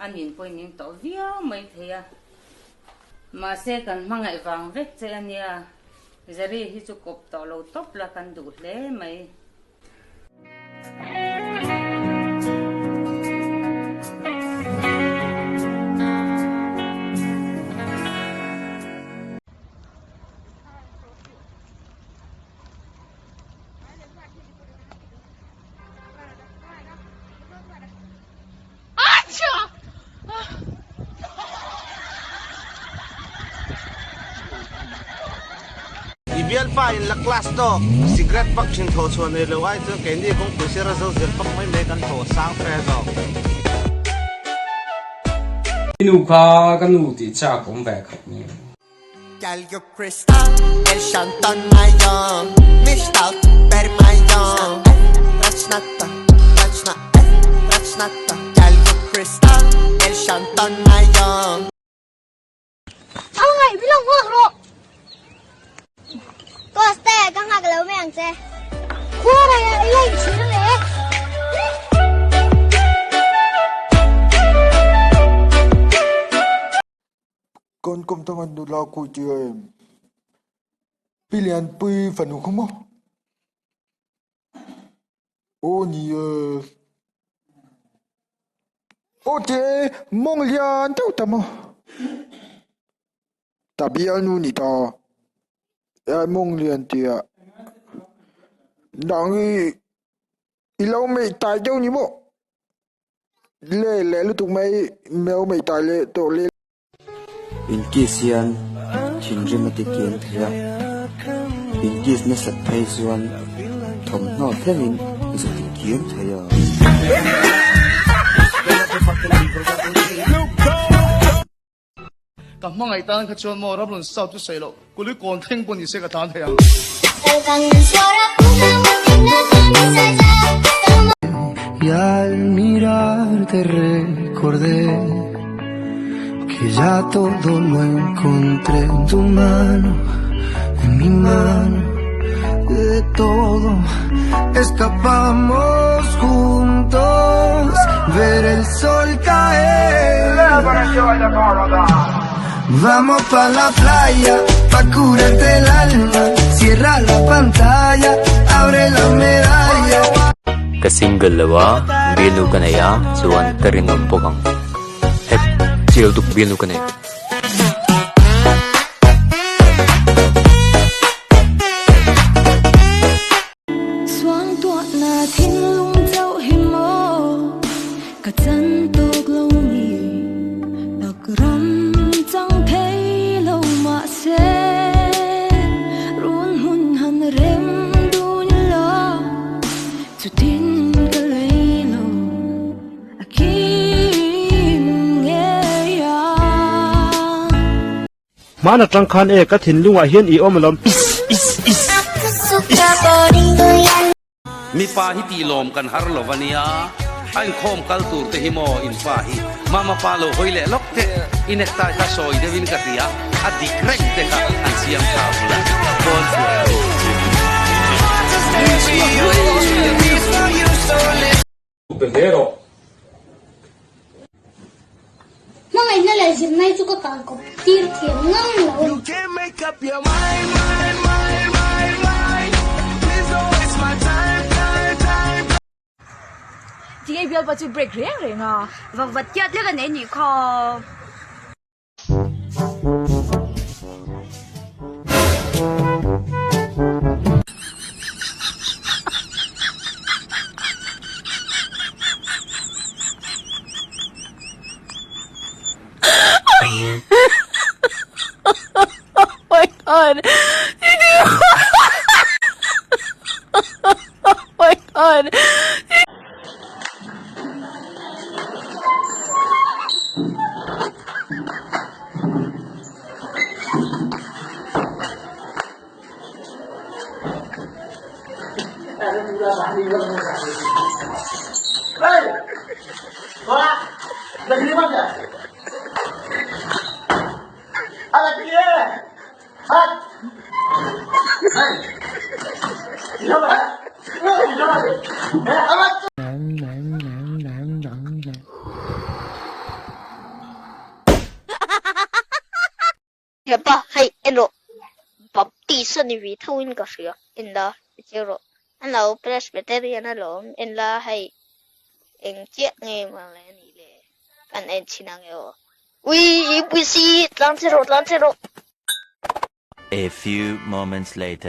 anh nhìn coi nhìn tổ vía mấy thế mà xe cần mang ngại vàng vết cho anh nha giờ đi hi chụp cột tổ lầu tóc là cần đủ lẽ mày Ibial pa in la class to cigarette pak chin tho chon ne lo ai chu ken ni kong pu sira zo zel pak mai me kan tho sang fe zo inu kha kan nu ti cha kom ve khat ni Gal yo crystal el shantan mayon mishta per mayon rachnata gal yo crystal el shantan mayon ông này bị lòng hoang rồi có ste các ngạc lâu mấy anh xe khoa này là lên chỉ lẽ con công tông anh lo cô chưa pilihan pui phần không mò ô nhỉ ô thế mong lian đâu tamo tapi anu ni ta mong lian tia đang lâu mày tài đâu nhỉ bộ lệ lúc tụi mày mèo mày tài lệ tổ lệ in kisian chinrimati kian thia in kis na sat phai zuan thom no themin zati kian thaya cảm mong ngày tan khát chọn mò rắp lần sau tu sấy lộ, cô lấy còn thêm bọn nhị sẽ cả tan thầy à. Y al mirarte recordé que ya todo lo encontré en tu mano, en mi mano, de todo escapamos juntos, ver el sol caer. Vamos pa la playa, pa curarte el alma, cierra la pantalla, abre la medalla. Ka single lawa bilu kanaya suan karinom pokang hep chill tuk bilu kanay xoang tuột là thiên lung dẫu hiểm mơ cả chân tục lâu nhỉ đặc rắm chẳng thấy lâu mà sẽ ruồn hun hằn rem đu như lỡ cho tin mana tang khan e ka thin lunga hian I omalom mi pa hi ti lom kan har lovania anh khom kal tur te hi mo in pa hi mama pa lo hoile lok te inekta ka soi devin ka tia adi krek te ka an siam ta bula bon Pedero mong anh nó là dịp nay chú có càng có tiền thiệt ngon lắm chị ấy biết bao nhiêu break riêng rồi ngờ và vật chất cái này nhỉ kho oh my god oh my god hey hola lagi mana ada kia hat hey siapa siapa ya ba hai eno bab ti so ni vi thawin ka ria in la chero an lo presbyterian alom in la hai eng che nge ma le ni le kan en chinang yo we see lan chero A few moments later.